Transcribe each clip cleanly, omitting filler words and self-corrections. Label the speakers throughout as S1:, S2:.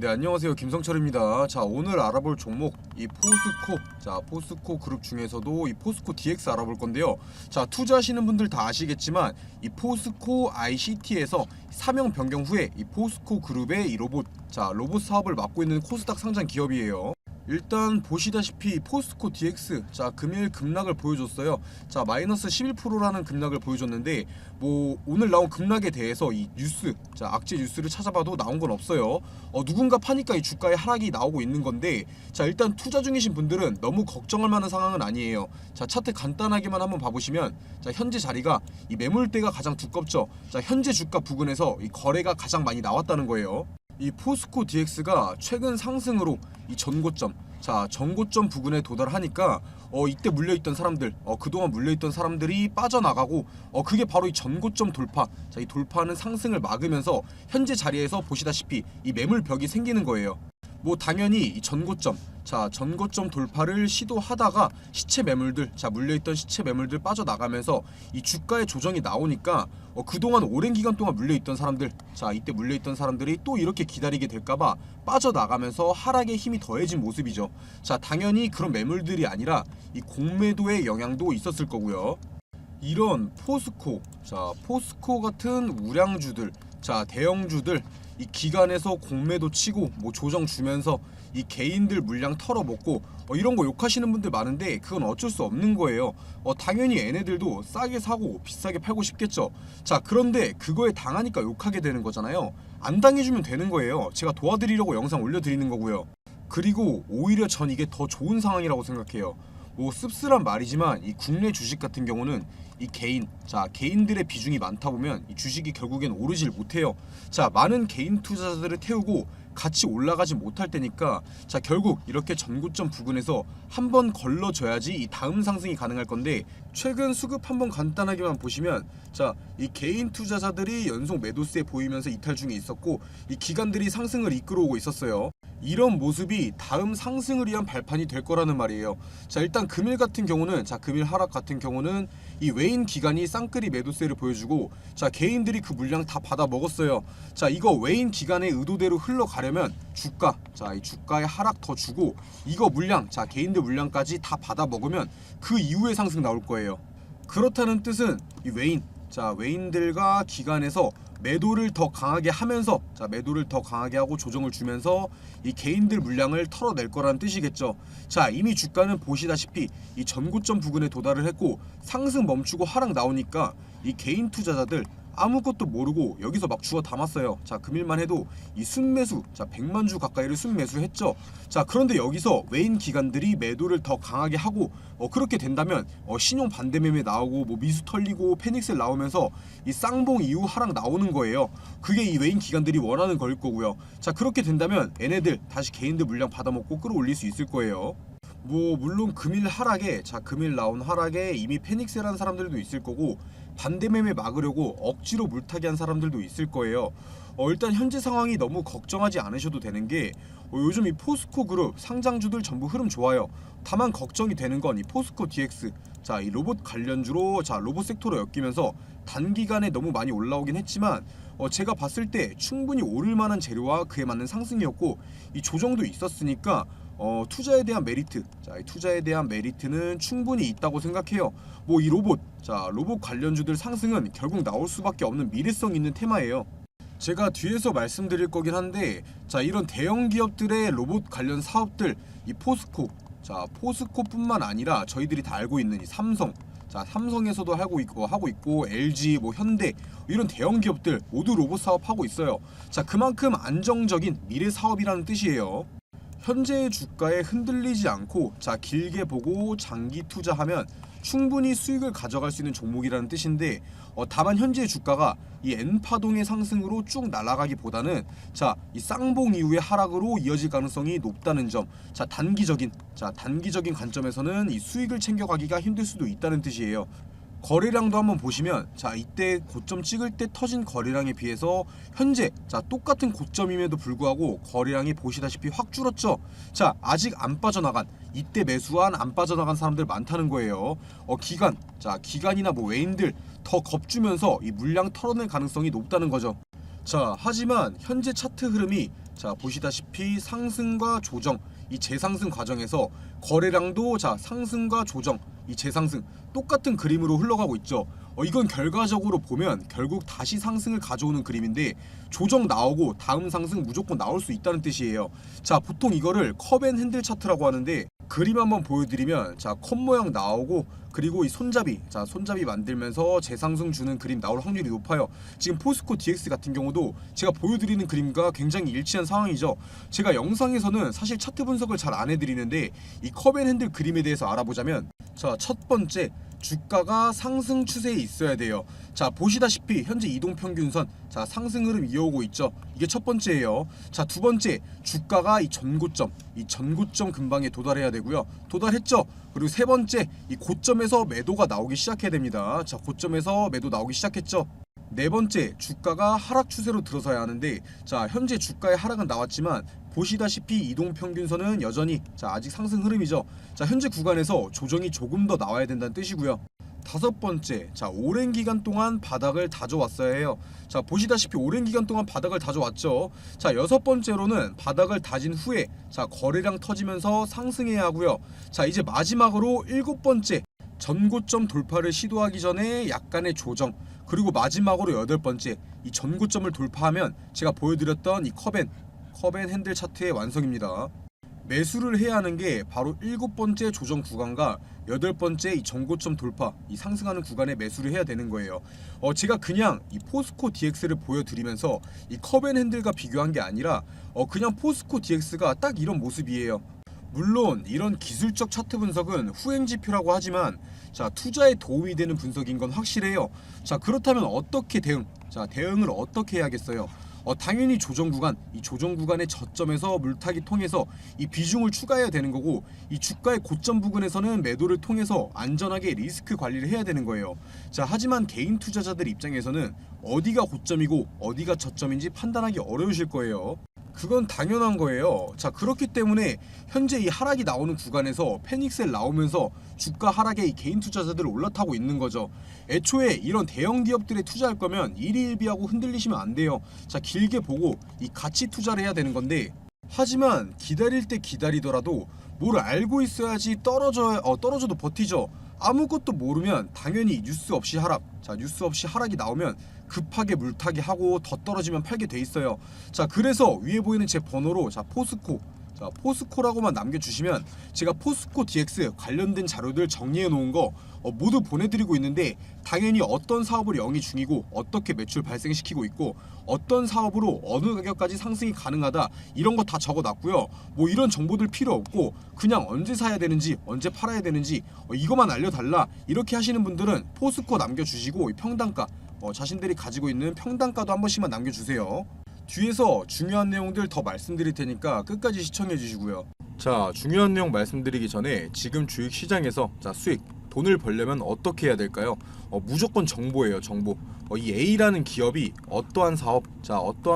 S1: 네, 안녕하세요. 김성철입니다. 자, 오늘 알아볼 종목 이 포스코. 자, 포스코 그룹 중에서도 이 포스코 DX 알아볼 건데요. 자, 투자하시는 분들 다 아시겠지만 이 포스코 ICT에서 사명 변경 후에 이 포스코 그룹의 이 로봇, 로봇 사업을 맡고 있는 코스닥 상장 기업이에요. 일단 보시다시피 포스코 DX 금일 급락을 보여줬어요. 자, 마이너스 11%라는 급락을 보여줬는데 뭐 오늘 나온 급락에 대해서 이 뉴스, 악재 뉴스를 찾아봐도 나온 건 없어요. 누군가 파니까 이 주가에 하락이 나오고 있는 건데, 자, 일단 투자 중이신 분들은 너무 걱정할 만한 상황은 아니에요. 자, 차트 간단하게만 한번 봐보시면, 자, 현재 자리가 이 매물대가 가장 두껍죠. 자, 현재 주가 부근에서 이 거래가 가장 많이 나왔다는 거예요. 이 포스코 DX가 최근 상승으로 이 전고점, 전고점 부근에 도달하니까 이때 물려있던 사람들, 그동안 물려있던 사람들이 빠져나가고, 그게 바로 이 전고점 돌파, 이 돌파하는 상승을 막으면서 현재 자리에서 보시다시피 이 매물벽이 생기는 거예요. 뭐 당연히 이 전고점, 전고점 돌파를 시도하다가 시체 매물들, 물려있던 시체 매물들 빠져나가면서 이 주가의 조정이 나오니까 그동안 오랜 기간 동안 물려있던 사람들, 이때 물려있던 사람들이 또 이렇게 기다리게 될까봐 빠져나가면서 하락의 힘이 더해진 모습이죠. 자, 당연히 그런 매물들이 아니라 이 공매도의 영향도 있었을 거고요. 이런 포스코, 포스코 같은 우량주들, 대형주들, 이 기간에서 공매도 치고 뭐 조정 주면서 이 개인들 물량 털어먹고 이런 거 욕하시는 분들 많은데 그건 어쩔 수 없는 거예요. 당연히 얘네들도 싸게 사고 비싸게 팔고 싶겠죠. 자, 그런데 그거에 당하니까 욕하게 되는 거잖아요. 안 당해주면 되는 거예요. 제가 도와드리려고 영상 올려드리는 거고요. 그리고 오히려 전 이게 더 좋은 상황이라고 생각해요. 뭐 씁쓸한 말이지만 이 국내 주식 같은 경우는 이 개인들의 비중이 많다 보면 이 주식이 결국엔 오르질 못해요. 자, 많은 개인 투자자들을 태우고 같이 올라가지 못할 때니까, 결국 이렇게 전고점 부근에서 한번 걸러줘야지 이 다음 상승이 가능할 건데, 최근 수급 한번 간단하게만 보시면, 이 개인 투자자들이 연속 매도세 보이면서 이탈 중에 있었고, 이 기관들이 상승을 이끌어오고 있었어요. 이런 모습이 다음 상승을 위한 발판이 될 거라는 말이에요. 자, 일단 금일 같은 경우는, 금일 하락 같은 경우는 이 외인 기관이 쌍끌이 매도세를 보여주고, 개인들이 그 물량 다 받아 먹었어요. 자, 이거 외인 기관의 의도대로 흘러가려면 주가, 이 주가에 하락 더 주고, 이거 물량, 개인들 물량까지 다 받아 먹으면 그 이후에 상승 나올 거예요. 그렇다는 뜻은 이 외인들과 기관에서 매도를 더 강하게 하면서, 매도를 더 강하게 하고 조정을 주면서 이 개인들 물량을 털어낼 거라는 뜻이겠죠. 자, 이미 주가는 보시다시피 이 전고점 부근에 도달을 했고 상승 멈추고 하락 나오니까 이 개인 투자자들 아무것도 모르고 여기서 막 주워 담았어요. 자, 금일만 해도 이 순매수, 100만 주 가까이를 순매수했죠. 자, 그런데 여기서 외인 기관들이 매도를 더 강하게 하고 그렇게 된다면 신용 반대 매매 나오고 뭐 미수 털리고 페닉셀 나오면서 이 쌍봉 이후 하락 나오는 거예요. 그게 이 외인 기관들이 원하는 거일 거고요. 자, 그렇게 된다면 얘네들 다시 개인들 물량 받아먹고 끌어올릴 수 있을 거예요. 뭐 물론 금일 하락에, 금일 나온 하락에 이미 페닉셀한 사람들도 있을 거고, 반대 매매 막으려고 억지로 물타기 한 사람들도 있을 거예요. 일단 현재 상황이 너무 걱정하지 않으셔도 되는 게, 요즘 이 포스코 그룹 상장주들 전부 흐름 좋아요. 다만 걱정이 되는 건 이 포스코 DX, 이 로봇 관련주로 로봇 섹터로 엮이면서 단기간에 너무 많이 올라오긴 했지만 제가 봤을 때 충분히 오를 만한 재료와 그에 맞는 상승이었고, 이 조정도 있었으니까 투자에 대한 메리트, 이 투자에 대한 메리트는 충분히 있다고 생각해요. 뭐 이 로봇 관련주들 상승은 결국 나올 수밖에 없는 미래성 있는 테마예요. 제가 뒤에서 말씀드릴 거긴 한데, 이런 대형 기업들의 로봇 관련 사업들, 이 포스코뿐만 아니라 저희들이 다 알고 있는 이 삼성, 삼성에서도 하고 있고 LG, 뭐 현대, 이런 대형 기업들 모두 로봇 사업하고 있어요. 자, 그만큼 안정적인 미래 사업이라는 뜻이에요. 현재의 주가에 흔들리지 않고 길게 보고 장기 투자하면 충분히 수익을 가져갈 수 있는 종목이라는 뜻인데, 다만 현재의 주가가 이 N파동의 상승으로 쭉 날아가기보다는 이 쌍봉 이후의 하락으로 이어질 가능성이 높다는 점, 단기적인 관점에서는 이 수익을 챙겨가기가 힘들 수도 있다는 뜻이에요. 거래량도 한번 보시면, 이때 고점 찍을 때 터진 거래량에 비해서 현재 똑같은 고점임에도 불구하고 거래량이 보시다시피 확 줄었죠. 아직 안 빠져나간, 이때 매수한 안 빠져나간 사람들 많다는 거예요. 기관이나 뭐 외인들 더 겁주면서 이 물량 털어낼 가능성이 높다는 거죠. 자, 하지만 현재 차트 흐름이 자 보시다시피 상승과 조정, 이 재상승 과정에서 거래량도 자 상승과 조정, 이 재상승 똑같은 그림으로 흘러가고 있죠. 이건 결과적으로 보면 결국 다시 상승을 가져오는 그림인데, 조정 나오고 다음 상승 무조건 나올 수 있다는 뜻이에요. 자 보통 이거를 컵앤핸들 차트라고 하는데, 그림 한번 보여드리면 자 컵 모양 나오고, 그리고 이 손잡이, 자 손잡이 만들면서 재상승 주는 그림 나올 확률이 높아요. 지금 포스코 DX 같은 경우도 제가 보여드리는 그림과 굉장히 일치한 상황이죠. 제가 영상에서는 사실 차트 분석을 잘 안 해드리는데, 이 컵앤핸들 그림에 대해서 알아보자면, 자 첫 번째, 주가가 상승 추세에 있어야 돼요. 자 보시다시피 현재 이동평균선, 자 상승 흐름 이어오고 있죠. 이게 첫 번째예요. 자 두 번째, 주가가 이 전고점 근방에 도달해야 되고요. 도달했죠. 그리고 세 번째, 이 고점에서 매도가 나오기 시작해야 됩니다. 자 고점에서 매도 나오기 시작했죠. 네 번째, 주가가 하락 추세로 들어서야 하는데, 자 현재 주가의 하락은 나왔지만 보시다시피 이동평균선은 여전히 자 아직 상승 흐름이죠. 자 현재 구간에서 조정이 조금 더 나와야 된다는 뜻이고요. 다섯 번째, 자 오랜 기간 동안 바닥을 다져왔어야 해요. 자 보시다시피 오랜 기간 동안 바닥을 다져왔죠. 자 여섯 번째로는 바닥을 다진 후에 자 거래량 터지면서 상승해야 하고요. 자 이제 마지막으로 일곱 번째, 전고점 돌파를 시도하기 전에 약간의 조정, 그리고 마지막으로 여덟 번째, 이 전고점을 돌파하면 제가 보여드렸던 이 컵앤핸들 차트의 완성입니다. 매수를 해야 하는 게 바로 일곱 번째 조정 구간과 여덟 번째 이 전고점 돌파, 이 상승하는 구간에 매수를 해야 되는 거예요. 제가 그냥 이 포스코 DX를 보여드리면서 이 컵앤핸들과 비교한 게 아니라 그냥 포스코 DX가 딱 이런 모습이에요. 물론 이런 기술적 차트 분석은 후행 지표라고 하지만, 자 투자에 도움이 되는 분석인 건 확실해요. 자 그렇다면 어떻게 대응을 어떻게 해야겠어요? 당연히 조정 구간, 이 조정 구간의 저점에서 물타기 통해서 이 비중을 추가해야 되는 거고, 이 주가의 고점 부근에서는 매도를 통해서 안전하게 리스크 관리를 해야 되는 거예요. 자 하지만 개인 투자자들 입장에서는 어디가 고점이고 어디가 저점인지 판단하기 어려우실 거예요. 그건 당연한 거예요. 자 그렇기 때문에 현재 이 하락이 나오는 구간에서 패닉셀 나오면서 주가 하락에 이 개인 투자자들을 올라타고 있는 거죠. 애초에 이런 대형 기업들에 투자할 거면 일희일비하고 흔들리시면 안 돼요. 자 길게 보고 이 가치 투자를 해야 되는 건데, 하지만 기다릴 때 기다리더라도 뭘 알고 있어야지 떨어져도 버티죠. 아무것도 모르면 당연히 뉴스 없이 하락, 자 뉴스 없이 하락이 나오면 급하게 물타기 하고 더 떨어지면 팔게 돼 있어요. 자 그래서 위에 보이는 제 번호로 자 포스코라고만 남겨주시면 제가 포스코 DX 관련된 자료들 정리해 놓은 거 모두 보내드리고 있는데, 당연히 어떤 사업을 영위 중이고 어떻게 매출 발생시키고 있고 어떤 사업으로 어느 가격까지 상승이 가능하다, 이런 거 다 적어놨고요. 뭐 이런 정보들 필요 없고 그냥 언제 사야 되는지 언제 팔아야 되는지 이거만 알려달라, 이렇게 하시는 분들은 포스코 남겨주시고 이 평단가, 자신들이 가지고 있는 평단가도 한 번씩만 남겨주세요. 뒤에서 중요한 내용들 더 말씀드릴 테니까 끝까지 시청해 주시고요. 자 중요한 내용 말씀드리기 전에, 지금 주식시장에서 자 수익, 돈을 벌려면 어떻게 해야 될까요? 무조건 정보예요. 정보. 이 A라는 기업이 어떠한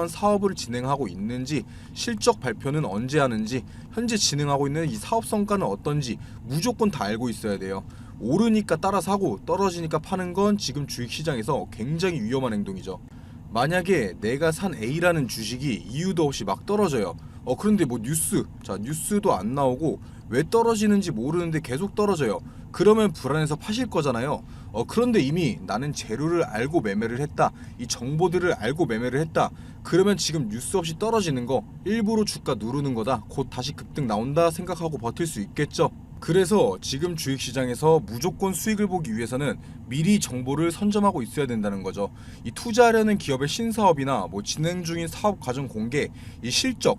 S1: 사업을 진행하고 있는지, 실적 발표는 언제 하는지, 현재 진행하고 있는 이 사업 성과는 어떤지 무조건 다 알고 있어야 돼요. 오르니까 따라 사고 떨어지니까 파는 건 지금 주식시장에서 굉장히 위험한 행동이죠. 만약에 내가 산 A라는 주식이 이유도 없이 막 떨어져요. 그런데 뭐 뉴스도 안 나오고 왜 떨어지는지 모르는데 계속 떨어져요. 그러면 불안해서 파실 거잖아요. 그런데 이미 나는 재료를 알고 매매를 했다, 이 정보들을 알고 매매를 했다, 그러면 지금 뉴스 없이 떨어지는 거 일부러 주가 누르는 거다, 곧 다시 급등 나온다 생각하고 버틸 수 있겠죠. 그래서 지금 주식시장에서 무조건 수익을 보기 위해서는 미리 정보를 선점하고 있어야 된다는 거죠. 이 투자하려는 기업의 신사업이나 뭐 진행 중인 사업 과정 공개, 이 실적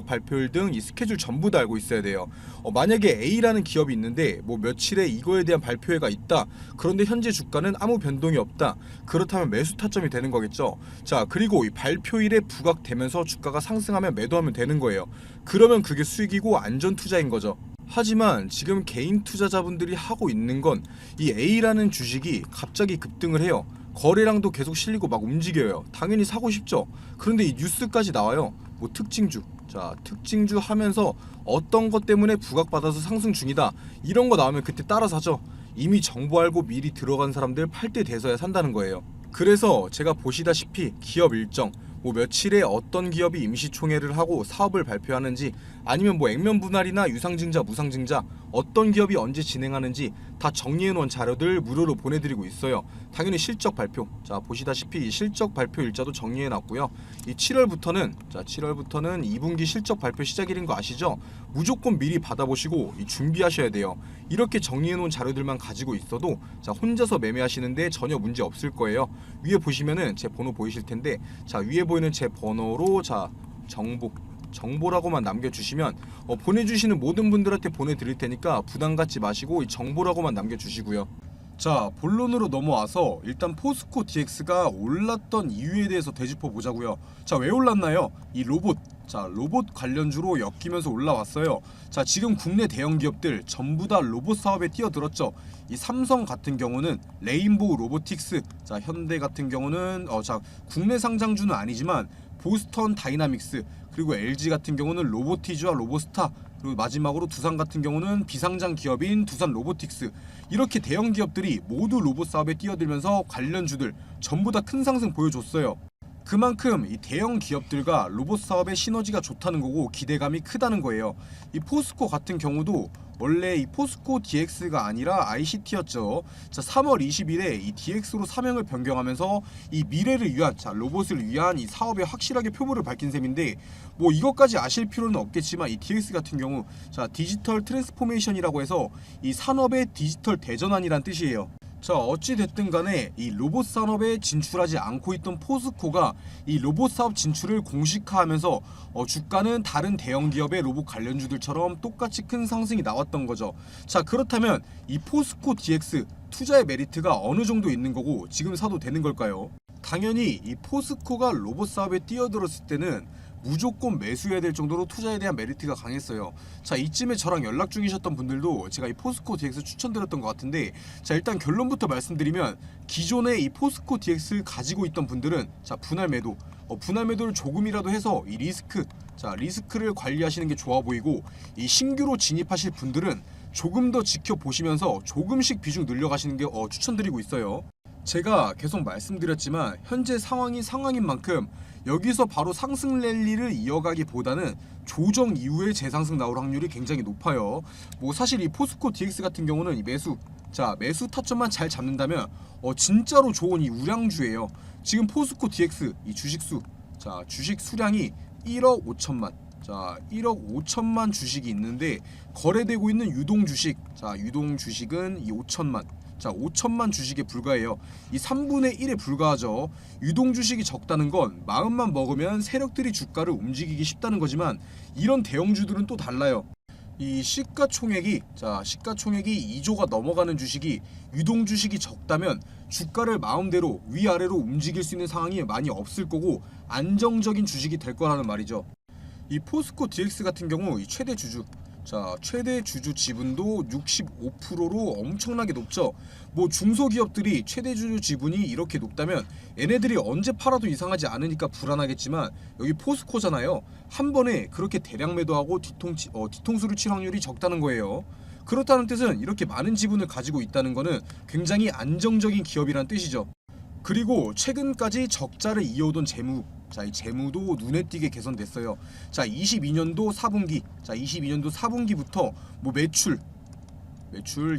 S1: 발표일 등 이 스케줄 전부 다 알고 있어야 돼요. 만약에 A라는 기업이 있는데 뭐 며칠에 이거에 대한 발표회가 있다, 그런데 현재 주가는 아무 변동이 없다, 그렇다면 매수 타점이 되는 거겠죠. 자 그리고 이 발표일에 부각되면서 주가가 상승하면 매도하면 되는 거예요. 그러면 그게 수익이고 안전 투자인 거죠. 하지만 지금 개인 투자자분들이 하고 있는 건 이 A라는 주식이 갑자기 급등을 해요. 거래량도 계속 실리고 막 움직여요. 당연히 사고 싶죠. 그런데 이 뉴스까지 나와요. 뭐 특징주 하면서 어떤 것 때문에 부각받아서 상승 중이다, 이런 거 나오면 그때 따라 사죠. 이미 정보 알고 미리 들어간 사람들 팔 때 돼서야 산다는 거예요. 그래서 제가 보시다시피 기업 일정, 뭐 며칠에 어떤 기업이 임시총회를 하고 사업을 발표하는지, 아니면 뭐 액면 분할이나 유상증자 무상증자 어떤 기업이 언제 진행하는지 다 정리해놓은 자료들 무료로 보내드리고 있어요. 당연히 실적 발표, 자 보시다시피 실적 발표 일자도 정리해놨고요. 이 7월부터는 2분기 실적 발표 시작일인 거 아시죠? 무조건 미리 받아보시고 준비하셔야 돼요. 이렇게 정리해놓은 자료들만 가지고 있어도 자 혼자서 매매하시는데 전혀 문제 없을 거예요. 위에 보시면은 제 번호 보이실 텐데, 자 위에 보이는 제 번호로 자 정보라고만 남겨주시면 보내주시는 모든 분들한테 보내드릴 테니까 부담 갖지 마시고 이 정보라고만 남겨주시고요. 자 본론으로 넘어와서 일단 포스코 DX가 올랐던 이유에 대해서 되짚어 보자고요. 자 왜 올랐나요? 이 로봇 관련주로 엮이면서 올라왔어요. 자 지금 국내 대형 기업들 전부 다 로봇 사업에 뛰어들었죠. 이 삼성 같은 경우는 레인보우 로보틱스, 자 현대 같은 경우는 자 국내 상장주는 아니지만 보스턴 다이나믹스, 그리고 LG 같은 경우는 로보티즈와 로보스타, 그리고 마지막으로 두산 같은 경우는 비상장 기업인 두산 로보틱스, 이렇게 대형 기업들이 모두 로봇 사업에 뛰어들면서 관련주들 전부 다 큰 상승 보여줬어요. 그만큼 이 대형 기업들과 로봇 사업의 시너지가 좋다는 거고 기대감이 크다는 거예요. 이 포스코 같은 경우도 원래 이 포스코 DX가 아니라 ICT였죠. 자 3월 20일에 이 DX로 사명을 변경하면서 이 미래를 위한, 자 로봇을 위한 이 사업에 확실하게 표부를 밝힌 셈인데, 뭐 이것까지 아실 필요는 없겠지만 이 DX 같은 경우 자 디지털 트랜스포메이션이라고 해서 이 산업의 디지털 대전환이란 뜻이에요. 자 어찌 됐든 간에 이 로봇 산업에 진출하지 않고 있던 포스코가 이 로봇 사업 진출을 공식화하면서 주가는 다른 대형 기업의 로봇 관련주들처럼 똑같이 큰 상승이 나왔던 거죠. 자 그렇다면 이 포스코 DX 투자의 메리트가 어느 정도 있는 거고 지금 사도 되는 걸까요? 당연히 이 포스코가 로봇 사업에 뛰어들었을 때는 무조건 매수해야 될 정도로 투자에 대한 메리트가 강했어요. 자 이쯤에 저랑 연락 중이셨던 분들도 제가 이 포스코 DX 추천드렸던 것 같은데, 자 일단 결론부터 말씀드리면 기존에 이 포스코 DX 가지고 있던 분들은 자 분할 매도, 분할 매도를 조금이라도 해서 이 리스크를 관리하시는 게 좋아 보이고, 이 신규로 진입하실 분들은 조금 더 지켜보시면서 조금씩 비중 늘려가시는 게 추천드리고 있어요. 제가 계속 말씀드렸지만 현재 상황이 상황인 만큼 여기서 바로 상승 랠리를 이어가기보다는 조정 이후에 재상승 나올 확률이 굉장히 높아요. 뭐 사실 이 포스코 DX 같은 경우는 이 매수 타점만 잘 잡는다면 진짜로 좋은 이 우량주예요. 지금 포스코 DX 이 주식수, 자 주식 수량이 1억 5천만, 자 1억 5천만 주식이 있는데 거래되고 있는 유동 주식은 이 5천만, 자 5천만 주식에 불과해요. 이 3분의 1에 불과하죠. 유동 주식이 적다는 건 마음만 먹으면 세력들이 주가를 움직이기 쉽다는 거지만, 이런 대형주들은 또 달라요. 이 시가총액이 2조가 넘어가는 주식이 유동 주식이 적다면 주가를 마음대로 위아래로 움직일 수 있는 상황이 많이 없을 거고 안정적인 주식이 될 거라는 말이죠. 이 포스코 DX 같은 경우 이 최대 주주 지분도 65%로 엄청나게 높죠. 뭐 중소기업들이 최대 주주 지분이 이렇게 높다면 얘네들이 언제 팔아도 이상하지 않으니까 불안하겠지만, 여기 포스코잖아요. 한 번에 그렇게 대량 매도하고 뒤통수를 칠 확률이 적다는 거예요. 그렇다는 뜻은 이렇게 많은 지분을 가지고 있다는 거는 굉장히 안정적인 기업이란 뜻이죠. 그리고 최근까지 적자를 이어오던 재무, 이 재무도 눈에 띄게 개선됐어요. 자 22년도 4분기부터 뭐 매출,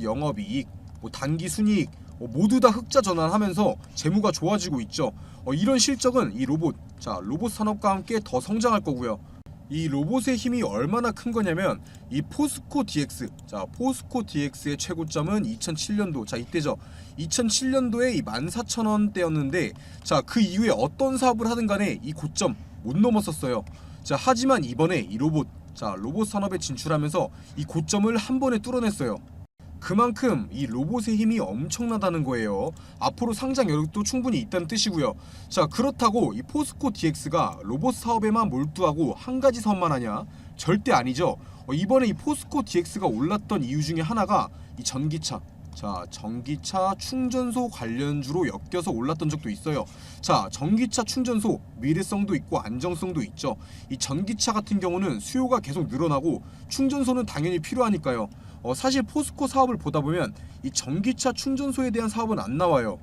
S1: 영업이익, 뭐 단기 순이익 모두 다 흑자 전환하면서 재무가 좋아지고 있죠. 이런 실적은 이 로봇 산업과 함께 더 성장할 거고요. 이 로봇의 힘이 얼마나 큰 거냐면 이 포스코 DX의 최고점은 2007년도, 이때죠. 2007년도에 이 14,000원대였는데 그 이후에 어떤 사업을 하든 간에 이 고점 못 넘었었어요. 하지만 이번에 이 로봇 산업에 진출하면서 이 고점을 한 번에 뚫어냈어요. 그만큼 이 로봇의 힘이 엄청나다는 거예요. 앞으로 상장 여력도 충분히 있다는 뜻이고요. 자 그렇다고 이 포스코 DX가 로봇 사업에만 몰두하고 한 가지 사업만 하냐? 절대 아니죠. 이번에 이 포스코 DX가 올랐던 이유 중에 하나가 이 전기차 충전소 관련주로 엮여서 올랐던 적도 있어요. 자 전기차 충전소 미래성도 있고 안정성도 있죠. 이 전기차 같은 경우는 수요가 계속 늘어나고 충전소는 당연히 필요하니까요. 사실 포스코 사업을 보다 보면 이 전기차 충전소에 대한 사업은 안 나와요.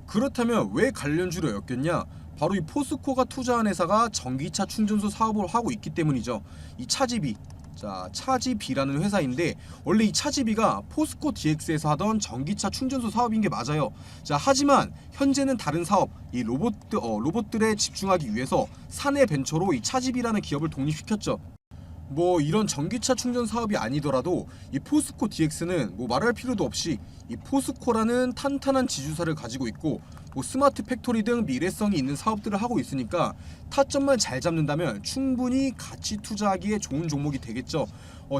S1: 그렇다면 왜 관련주로 엮였냐? 바로 이 포스코가 투자한 회사가 전기차 충전소 사업을 하고 있기 때문이죠. 이 차지비, 자 차지비라는 회사인데 원래 이 차지비가 포스코 DX에서 하던 전기차 충전소 사업인 게 맞아요. 자 하지만 현재는 다른 사업, 이 로봇들에 집중하기 위해서 사내벤처로 이 차지비라는 기업을 독립시켰죠. 뭐 이런 전기차 충전 사업이 아니더라도 이 포스코 DX는 뭐 말할 필요도 없이 이 포스코라는 탄탄한 지주사를 가지고 있고 뭐 스마트 팩토리 등 미래성이 있는 사업들을 하고 있으니까 타점만 잘 잡는다면 충분히 같이 투자하기에 좋은 종목이 되겠죠.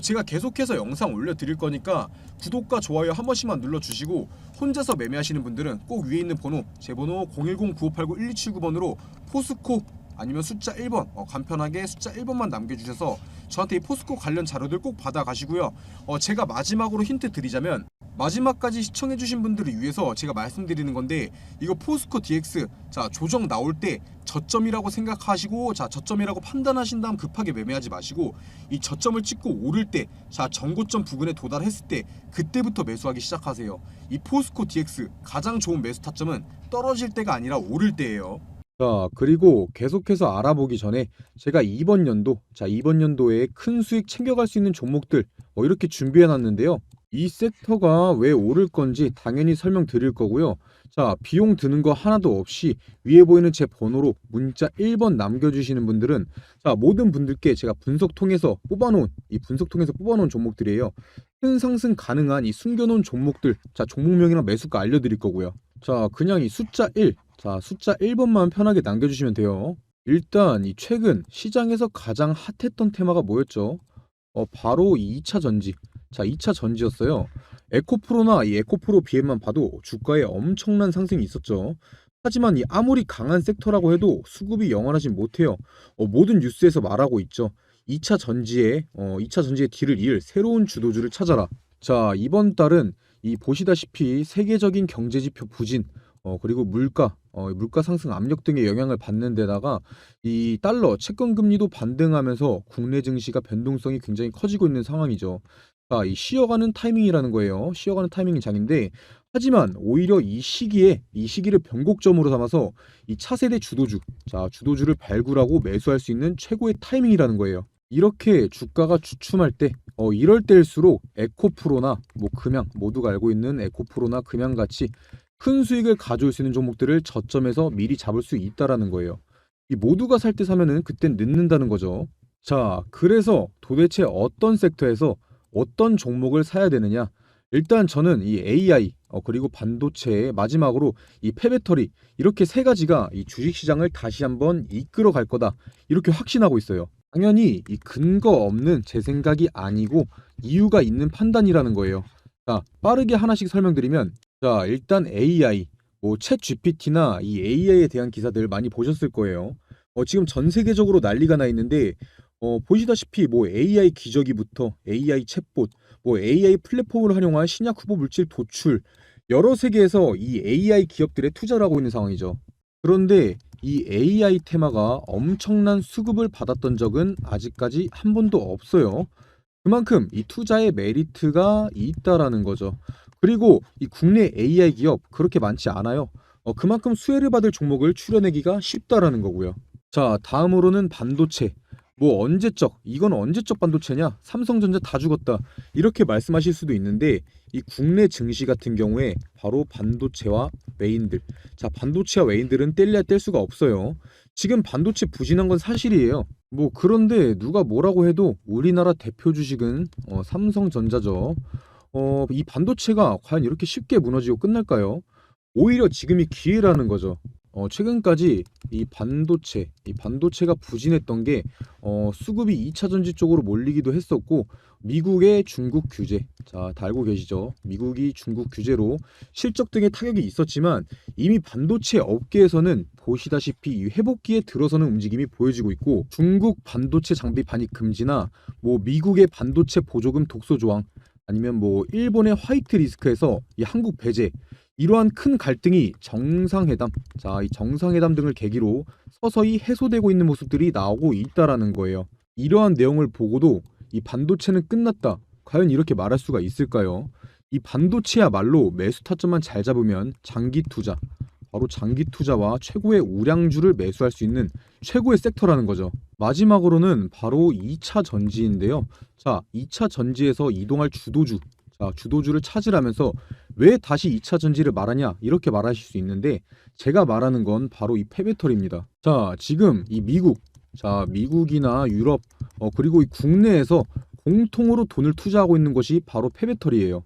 S1: 제가 계속해서 영상 올려드릴 거니까 구독과 좋아요 한 번씩만 눌러주시고 혼자서 매매하시는 분들은 꼭 위에 있는 번호, 제 번호 010-9589-1279번으로 포스코 아니면 숫자 1번 간편하게 숫자 1번만 남겨주셔서 저한테 이 포스코 관련 자료들 꼭 받아가시고요. 제가 마지막으로 힌트 드리자면 마지막까지 시청해주신 분들을 위해서 제가 말씀드리는 건데 이거 포스코 DX 자 조정 나올 때 저점이라고 생각하시고 자 저점이라고 판단하신 다음 급하게 매매하지 마시고 이 저점을 찍고 오를 때 자 전고점 부근에 도달했을 때 그때부터 매수하기 시작하세요. 이 포스코 DX 가장 좋은 매수 타점은 떨어질 때가 아니라 오를 때예요. 자, 그리고 계속해서 알아보기 전에 제가 이번 연도에 큰 수익 챙겨갈 수 있는 종목들 이렇게 준비해 놨는데요. 이 섹터가 왜 오를 건지 당연히 설명드릴 거고요. 자, 비용 드는 거 하나도 없이 위에 보이는 제 번호로 문자 1번 남겨주시는 분들은 자, 모든 분들께 제가 분석 통해서 뽑아놓은 종목들이에요. 큰 상승 가능한 이 숨겨놓은 종목들, 자, 종목명이랑 매수가 알려드릴 거고요. 자, 그냥 이 숫자 1, 자, 숫자 1번만 편하게 남겨주시면 돼요. 일단 이 최근 시장에서 가장 핫했던 테마가 뭐였죠? 바로 이 2차 전지. 자, 2차 전지였어요. 에코프로나 이 에코프로 BM만 봐도 주가에 엄청난 상승이 있었죠. 하지만 이 아무리 강한 섹터라고 해도 수급이 영원하진 못해요. 모든 뉴스에서 말하고 있죠. 2차 전지의 뒤를 이을 새로운 주도주를 찾아라. 자, 이번 달은 이 보시다시피 세계적인 경제지표 부진, 그리고 물가 상승 압력 등의 영향을 받는 데다가 이 달러 채권 금리도 반등하면서 국내 증시가 변동성이 굉장히 커지고 있는 상황이죠. 자, 이 쉬어가는 타이밍이라는 거예요. 쉬어가는 타이밍이 장인데 하지만 오히려 이 시기를 변곡점으로 삼아서 이 차세대 주도주를 발굴하고 매수할 수 있는 최고의 타이밍이라는 거예요. 이렇게 주가가 주춤할 때 이럴 때일수록 에코프로나 뭐 금양 모두가 알고 있는 에코프로나 금양같이 큰 수익을 가져올 수 있는 종목들을 저점에서 미리 잡을 수 있다라는 거예요. 이 모두가 살 때 사면은 그땐 늦는다는 거죠. 자, 그래서 도대체 어떤 섹터에서 어떤 종목을 사야 되느냐? 일단 저는 이 AI 그리고 반도체 마지막으로 이 폐배터리 이렇게 세 가지가 이 주식시장을 다시 한번 이끌어 갈 거다 이렇게 확신하고 있어요. 당연히 이 근거 없는 제 생각이 아니고 이유가 있는 판단이라는 거예요. 자, 빠르게 하나씩 설명드리면 자, 일단 AI, 뭐 챗GPT나 이 AI에 대한 기사들 많이 보셨을 거예요. 지금 전 세계적으로 난리가 나 있는데 보시다시피 뭐 AI 기저귀부터 AI 챗봇, 뭐 AI 플랫폼을 활용한 신약 후보 물질 도출 여러 세계에서 이 AI 기업들에 투자를 하고 있는 상황이죠. 그런데 이 AI 테마가 엄청난 수급을 받았던 적은 아직까지 한 번도 없어요. 그만큼 이 투자의 메리트가 있다라는 거죠. 그리고 이 국내 AI 기업 그렇게 많지 않아요. 그만큼 수혜를 받을 종목을 추려내기가 쉽다라는 거고요. 자, 다음으로는 반도체. 뭐 이건 언제적 반도체냐? 삼성전자 다 죽었다. 이렇게 말씀하실 수도 있는데 이 국내 증시 같은 경우에 바로 반도체와 외인들. 자, 반도체와 외인들은 뗄래야 뗄 수가 없어요. 지금 반도체 부진한 건 사실이에요. 뭐 그런데 누가 뭐라고 해도 우리나라 대표 주식은 삼성전자죠. 이 반도체가 과연 이렇게 쉽게 무너지고 끝날까요? 오히려 지금이 기회라는 거죠. 최근까지 이 반도체가 부진했던 게 수급이 2차 전지 쪽으로 몰리기도 했었고 미국의 중국 규제, 자, 다 알고 계시죠? 미국이 중국 규제로 실적 등의 타격이 있었지만 이미 반도체 업계에서는 보시다시피 이 회복기에 들어서는 움직임이 보여지고 있고 중국 반도체 장비 반입 금지나 뭐 미국의 반도체 보조금 독소 조항 아니면 뭐 일본의 화이트 리스크에서 이 한국 배제 이러한 큰 갈등이 이 정상회담 등을 계기로 서서히 해소되고 있는 모습들이 나오고 있다라는 거예요. 이러한 내용을 보고도 이 반도체는 끝났다. 과연 이렇게 말할 수가 있을까요? 이 반도체야말로 매수 타점만 잘 잡으면 장기 투자,
S2: 바로 장기 투자와 최고의 우량주를 매수할 수 있는 최고의 섹터라는 거죠. 마지막으로는 바로 2차 전지인데요. 자, 2차 전지에서 이동할 주도주. 자, 주도주를 찾으라면서 왜 다시 2차 전지를 말하냐? 이렇게 말하실 수 있는데 제가 말하는 건 바로 이 폐배터리입니다. 자, 지금 이 미국, 자, 미국이나 유럽, 그리고 이 국내에서 공통으로 돈을 투자하고 있는 것이 바로 폐배터리예요.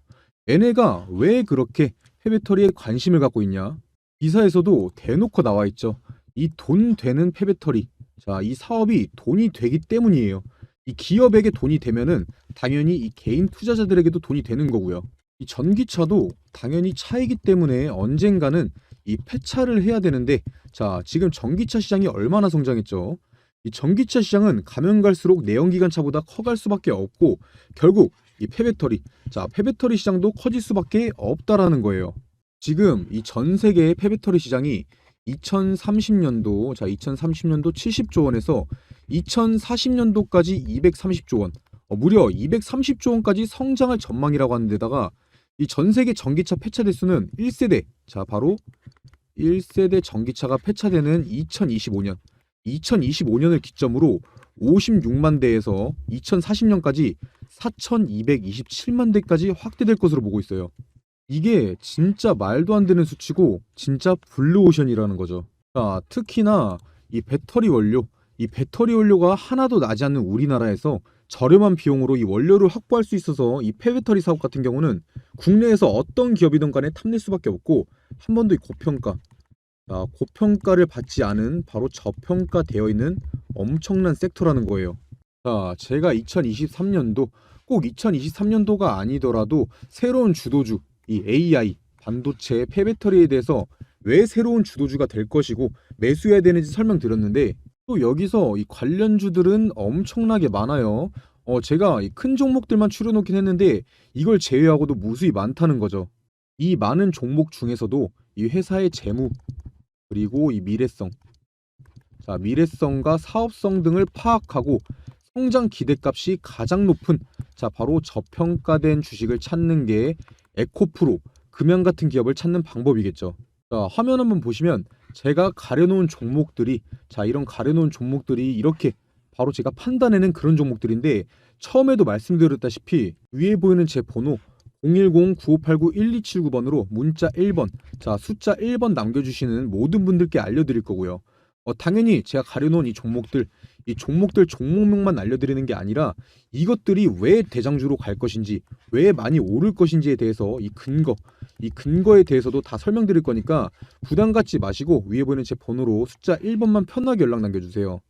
S2: 얘네가 왜 그렇게 폐배터리에 관심을 갖고 있냐? 기사에서도 대놓고 나와 있죠. 이 돈 되는 폐배터리. 자, 이 사업이 돈이 되기 때문이에요. 이 기업에게 돈이 되면은 당연히 이 개인 투자자들에게도 돈이 되는 거고요. 이 전기차도 당연히 차이기 때문에 언젠가는 이 폐차를 해야 되는데, 자, 지금 전기차 시장이 얼마나 성장했죠? 이 전기차 시장은 가면 갈수록 내연기관차보다 커갈 수밖에 없고 결국 이 폐배터리, 자, 폐배터리 시장도 커질 수밖에 없다라는 거예요. 지금 이 전 세계의 폐배터리 시장이 2030년도, 자, 2030년도 70조 원에서 2040년도까지 230조 원, 무려 230조 원까지 성장할 전망이라고 하는 데다가 이 전 세계 전기차 폐차 대수는 1세대, 자, 바로 1세대 전기차가 폐차되는 2025년을 기점으로 56만 대에서 2040년까지 4,227만 대까지 확대될 것으로 보고 있어요. 이게 진짜 말도 안 되는 수치고 진짜 블루오션이라는 거죠. 자, 특히나 이 배터리 원료가 하나도 나지 않는 우리나라에서 저렴한 비용으로 이 원료를 확보할 수 있어서 이 폐배터리 사업 같은 경우는 국내에서 어떤 기업이든 간에 탐낼 수밖에 없고 한 번도 이 고평가, 고평가를 받지 않은 바로 저평가되어 있는 엄청난 섹터라는 거예요. 자, 제가 2023년도, 꼭 2023년도가 아니더라도 새로운 주도주, 이 AI, 반도체, 폐배터리에 대해서 왜 새로운 주도주가 될 것이고 매수해야 되는지 설명드렸는데 또 여기서 이 관련주들은 엄청나게 많아요. 제가 이 큰 종목들만 추려놓긴 했는데 이걸 제외하고도 무수히 많다는 거죠. 이 많은 종목 중에서도 이 회사의 재무, 그리고 이 미래성, 자, 미래성과 사업성 등을 파악하고 성장 기대값이 가장 높은, 자, 바로 저평가된 주식을 찾는 게 에코프로, 금양 같은 기업을 찾는 방법이겠죠. 자, 화면 한번 보시면 제가 가려놓은 종목들이, 자, 이런 가려놓은 종목들이 이렇게 바로 제가 판단해낸 그런 종목들인데 처음에도 말씀드렸다시피 위에 보이는 제 번호 010-9589-1279번으로 문자 1번, 자, 숫자 1번 남겨주시는 모든 분들께 알려드릴 거고요. 당연히 제가 가려놓은 이 종목들 종목명만 알려드리는 게 아니라 이것들이 왜 대장주로 갈 것인지, 왜 많이 오를 것인지에 대해서 이 근거에 대해서도 다 설명드릴 거니까 부담 갖지 마시고 위에 보이는 제 번호로 숫자 1번만 편하게 연락 남겨주세요.